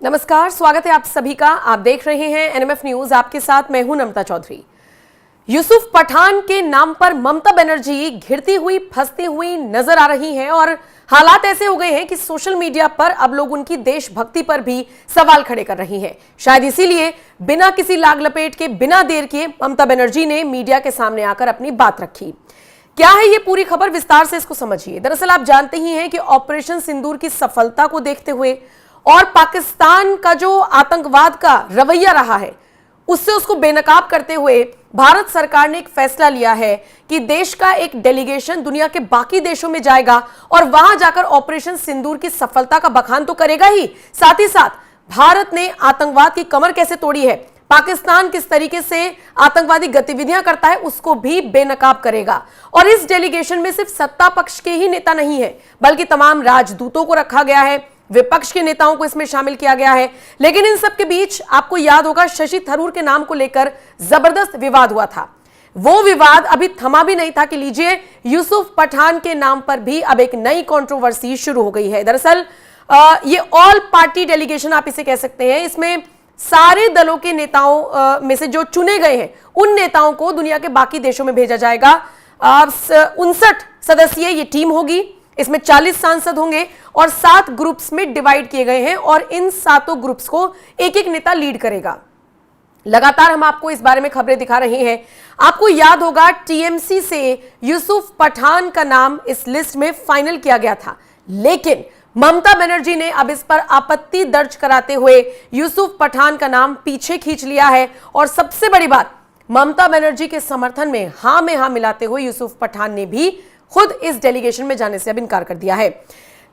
नमस्कार, स्वागत है आप सभी का। आप देख रहे हैं एनएमएफ न्यूज। आपके साथ मैं हूं नमता चौधरी। यूसुफ पठान के नाम पर ममता बनर्जी घिरती हुई फंसती हुई नजर आ रही हैं और हालात ऐसे हो गए हैं कि सोशल मीडिया पर अब लोग उनकी देशभक्ति पर भी सवाल खड़े कर रही हैं। शायद इसीलिए बिना किसी लाग लपेट के, बिना देर किए ममता बनर्जी ने मीडिया के सामने आकर अपनी बात रखी। क्या है ये पूरी खबर, विस्तार से इसको समझिए। दरअसल आप जानते ही हैं कि ऑपरेशन सिंदूर की सफलता को देखते हुए और पाकिस्तान का जो आतंकवाद का रवैया रहा है उससे उसको बेनकाब करते हुए भारत सरकार ने एक फैसला लिया है कि देश का एक डेलीगेशन दुनिया के बाकी देशों में जाएगा और वहां जाकर ऑपरेशन सिंदूर की सफलता का बखान तो करेगा ही, साथ ही साथ भारत ने आतंकवाद की कमर कैसे तोड़ी है, पाकिस्तान किस तरीके से आतंकवादी गतिविधियां करता है, उसको भी बेनकाब करेगा। और इस डेलीगेशन में सिर्फ सत्ता पक्ष के ही नेता नहीं है, बल्कि तमाम राजदूतों को रखा गया है, विपक्ष के नेताओं को इसमें शामिल किया गया है। लेकिन इन सब के बीच आपको याद होगा शशि थरूर के नाम को लेकर जबरदस्त विवाद हुआ था। वो विवाद अभी थमा भी नहीं था कि लीजिए यूसुफ पठान के नाम पर भी अब एक नई कंट्रोवर्सी शुरू हो गई है। दरअसल ये ऑल पार्टी डेलीगेशन आप इसे कह सकते हैं। इसमें सारे दलों के नेताओं में से जो चुने गए हैं उन नेताओं को दुनिया के बाकी देशों में भेजा जाएगा। 59 सदस्यीय ये टीम होगी। इसमें 40 सांसद होंगे और 7 ग्रुप्स में डिवाइड किए गए हैं और इन 7 ग्रुप्स को एक एक नेता लीड करेगा। लगातार हम आपको इस बारे में खबरें दिखा रहे हैं। आपको याद होगा टीएमसी से यूसुफ पठान का नाम इस लिस्ट में फाइनल किया गया था, लेकिन ममता बनर्जी ने अब इस पर आपत्ति दर्ज कराते हुए यूसुफ पठान का नाम पीछे खींच लिया है। और सबसे बड़ी बात, ममता बनर्जी के समर्थन में हां मिलाते हुए यूसुफ पठान ने भी खुद इस डेलीगेशन में जाने से अब इनकार कर दिया है।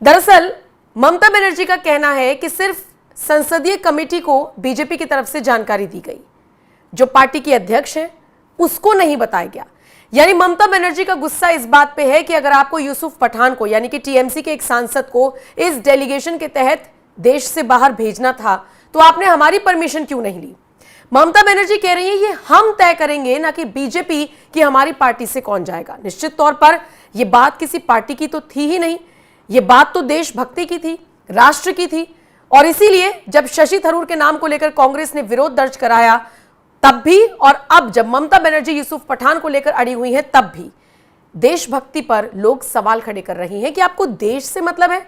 दरअसल ममता बनर्जी का कहना है कि सिर्फ संसदीय कमेटी को बीजेपी की तरफ से जानकारी दी गई, जो पार्टी की अध्यक्ष है उसको नहीं बताया गया। यानी ममता बनर्जी का गुस्सा इस बात पे है कि अगर आपको यूसुफ पठान को, यानी कि टीएमसी के एक सांसद को इस डेलीगेशन के तहत देश से बाहर भेजना था तो आपने हमारी परमिशन क्यों नहीं ली। ममता बनर्जी कह रही है ये हम तय करेंगे, ना कि बीजेपी की हमारी पार्टी से कौन जाएगा। निश्चित तौर पर यह बात किसी पार्टी की तो थी ही नहीं, यह बात तो देशभक्ति की थी, राष्ट्र की थी। और इसीलिए जब शशि थरूर के नाम को लेकर कांग्रेस ने विरोध दर्ज कराया तब भी, और अब जब ममता बनर्जी यूसुफ पठान को लेकर अड़ी हुई है तब भी देशभक्ति पर लोग सवाल खड़े कर रही हैं कि आपको देश से मतलब है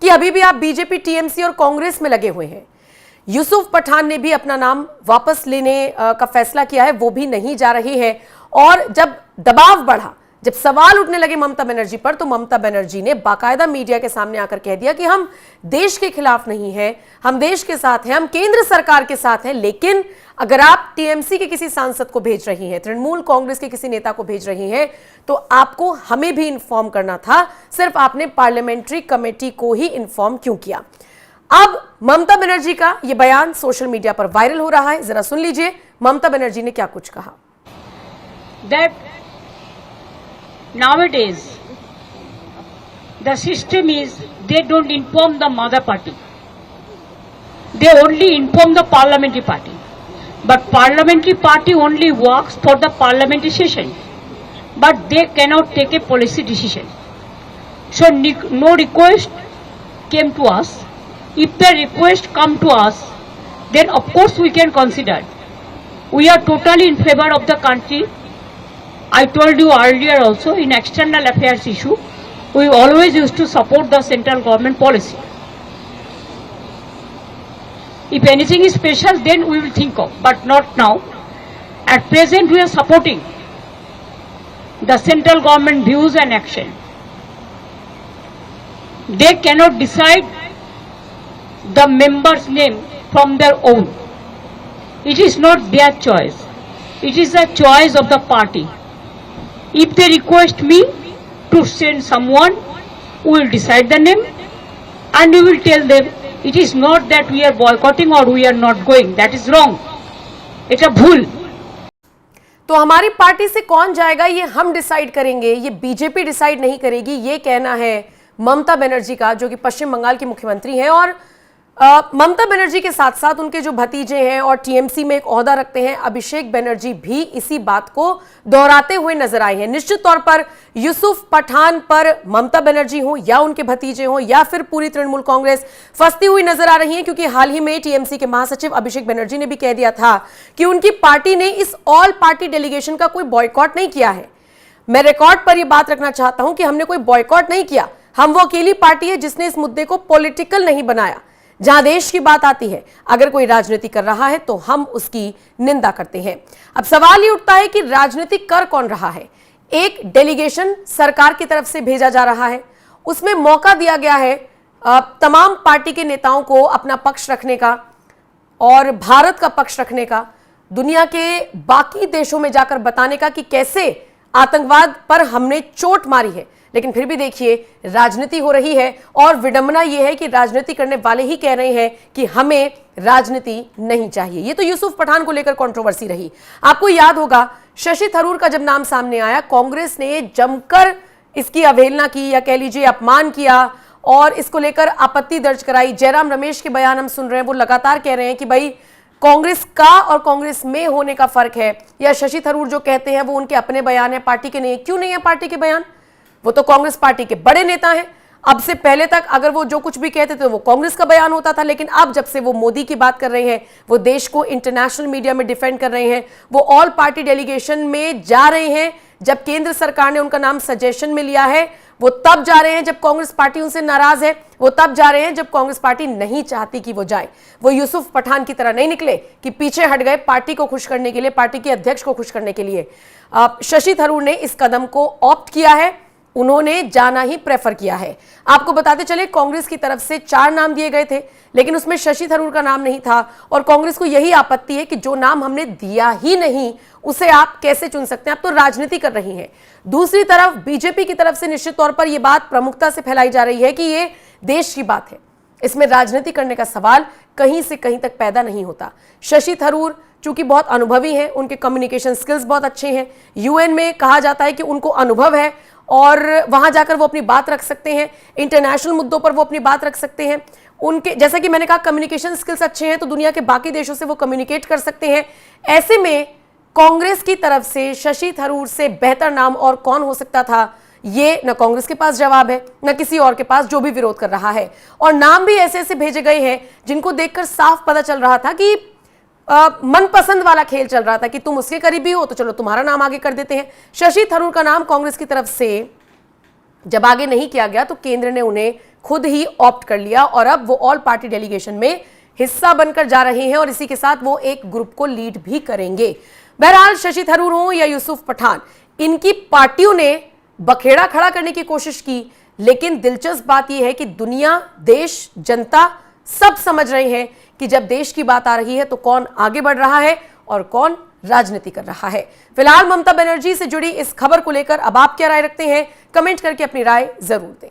कि अभी भी आप बीजेपी, टीएमसी और कांग्रेस में लगे हुए हैं। यूसुफ पठान ने भी अपना नाम वापस लेने का फैसला किया है, वो भी नहीं जा रही है। और जब दबाव बढ़ा, जब सवाल उठने लगे ममता बनर्जी पर, तो ममता बनर्जी ने बाकायदा मीडिया के सामने आकर कह दिया कि हम देश के खिलाफ नहीं हैं, हम देश के साथ हैं, हम केंद्र सरकार के साथ हैं। लेकिन अगर आप टीएमसी के किसी सांसद को भेज रही हैं, तृणमूल कांग्रेस के किसी नेता को भेज रही हैं, तो आपको हमें भी इन्फॉर्म करना था, सिर्फ आपने पार्लियामेंट्री कमेटी को ही इन्फॉर्म क्यों किया। अब ममता बनर्जी का यह बयान सोशल मीडिया पर वायरल हो रहा है। जरा सुन लीजिए ममता बनर्जी ने क्या कुछ कहा। That nowadays the system is they don't inform the mother party, they only inform the parliamentary party, but parliamentary party only works for the parliamentary session, but they cannot take a policy decision. So no request came to us. If the request come to us, then of course we can consider. We are totally in favor of the country. I told you earlier also, in external affairs issue, we always used to support the central government policy. If anything is special, then we will think of, but not now. At present, we are supporting the central government views and action. They cannot decide the member's name from their own. It is not their choice. It is the choice of the party. If they request me to send someone, we will decide the name and we will tell them. It is not that we are boycotting or we are not going. That is wrong. It's a भूल। तो हमारी party से कौन जाएगा ये हम decide करेंगे, ये बीजेपी डिसाइड नहीं करेगी, ये कहना है ममता बनर्जी का, जो कि पश्चिम बंगाल की मुख्यमंत्री हैं। और ममता बनर्जी के साथ साथ उनके जो भतीजे हैं और टीएमसी में एक ओहदा रखते हैं अभिषेक बनर्जी भी इसी बात को दोहराते हुए नजर आए हैं। निश्चित तौर पर यूसुफ पठान पर ममता बनर्जी हो या उनके भतीजे हो या फिर पूरी तृणमूल कांग्रेस फंसती हुई नजर आ रही है, क्योंकि हाल ही में टीएमसी के महासचिव अभिषेक बनर्जी ने भी कह दिया था कि उनकी पार्टी ने इस ऑल पार्टी डेलीगेशन का कोई बॉयकॉट नहीं किया है। मैं रिकॉर्ड पर यह बात रखना चाहता हूं कि हमने कोई बॉयकॉट नहीं किया, हम वो अकेली पार्टी है जिसने इस मुद्दे को पॉलिटिकल नहीं बनाया। जहां देश की बात आती है, अगर कोई राजनीति कर रहा है तो हम उसकी निंदा करते हैं। अब सवाल ये उठता है कि राजनीति कर कौन रहा है। एक डेलीगेशन सरकार की तरफ से भेजा जा रहा है, उसमें मौका दिया गया है तमाम पार्टी के नेताओं को अपना पक्ष रखने का और भारत का पक्ष रखने का, दुनिया के बाकी देशों में जाकर बताने का कि कैसे आतंकवाद पर हमने चोट मारी है। लेकिन फिर भी देखिए राजनीति हो रही है और विडंबना यह है कि राजनीति करने वाले ही कह रहे हैं कि हमें राजनीति नहीं चाहिए। ये तो यूसुफ पठान को लेकर कंट्रोवर्सी रही। आपको याद होगा शशि थरूर का जब नाम सामने आया, कांग्रेस ने जमकर इसकी अवहेलना की या कह लीजिए अपमान किया और इसको लेकर आपत्ति दर्ज कराई। जयराम रमेश के बयान हम सुन रहे हैं, वो लगातार कह रहे हैं कि भाई कांग्रेस का और कांग्रेस में होने का फर्क है, या शशि थरूर जो कहते हैं वो उनके अपने बयान है, पार्टी के नहीं। क्यों नहीं है पार्टी के बयान? वो तो कांग्रेस पार्टी के बड़े नेता हैं। अब से पहले तक अगर वो जो कुछ भी कहते थे वो कांग्रेस का बयान होता था, लेकिन अब जब से वो मोदी की बात कर रहे हैं, वो देश को इंटरनेशनल मीडिया में डिफेंड कर रहे हैं, वो ऑल पार्टी डेलीगेशन में जा रहे हैं, जब केंद्र सरकार ने उनका नाम सजेशन में लिया है, वो तब जा रहे हैं जब कांग्रेस पार्टी उनसे नाराज है, वो तब जा रहे हैं जब कांग्रेस पार्टी नहीं चाहती कि वो जाए। वो यूसुफ पठान की तरह नहीं निकले कि पीछे हट गए पार्टी को खुश करने के लिए, पार्टी के अध्यक्ष को खुश करने के लिए। शशि थरूर ने इस कदम को ऑप्ट किया है, उन्होंने जाना ही प्रेफर किया है। आपको बताते चले कांग्रेस की तरफ से 4 नाम दिए गए थे, लेकिन उसमें शशि थरूर का नाम नहीं था और कांग्रेस को यही आपत्ति है कि जो नाम हमने दिया ही नहीं उसे आप कैसे चुन सकते हैं, आप तो राजनीति कर रही हैं। दूसरी तरफ बीजेपी की तरफ से निश्चित तौर पर यह बात प्रमुखता से फैलाई जा रही है कि यह देश की बात है, इसमें राजनीति करने का सवाल कहीं से कहीं तक पैदा नहीं होता। शशि थरूर चूंकि बहुत अनुभवी हैं, उनके कम्युनिकेशन स्किल्स बहुत अच्छे हैं, यूएन में कहा जाता है कि उनको अनुभव है और वहां जाकर वो अपनी बात रख सकते हैं, इंटरनेशनल मुद्दों पर वो अपनी बात रख सकते हैं। उनके जैसा कि मैंने कहा कम्युनिकेशन स्किल्स अच्छे हैं तो दुनिया के बाकी देशों से वो कम्युनिकेट कर सकते हैं। ऐसे में कांग्रेस की तरफ से शशि थरूर से बेहतर नाम और कौन हो सकता था, ये न कांग्रेस के पास जवाब है न किसी और के पास जो भी विरोध कर रहा है। और नाम भी ऐसे ऐसे भेजे गए हैं जिनको देखकर साफ पता चल रहा था कि मनपसंद वाला खेल चल रहा था कि तुम उसके करीबी हो तो चलो तुम्हारा नाम आगे कर देते हैं। शशि थरूर का नाम कांग्रेस की तरफ से जब आगे नहीं किया गया तो केंद्र ने उन्हें खुद ही ऑप्ट कर लिया और अब वो ऑल पार्टी डेलीगेशन में हिस्सा बनकर जा रहे हैं और इसी के साथ वो एक ग्रुप को लीड भी करेंगे। बहरहाल शशि थरूर हो या यूसुफ पठान, इनकी पार्टियों ने बखेड़ा खड़ा करने की कोशिश की, लेकिन दिलचस्प बात यह है कि दुनिया, देश, जनता सब समझ रहे हैं कि जब देश की बात आ रही है तो कौन आगे बढ़ रहा है और कौन राजनीति कर रहा है। फिलहाल ममता बनर्जी से जुड़ी इस खबर को लेकर अब आप क्या राय रखते हैं, कमेंट करके अपनी राय जरूर दें।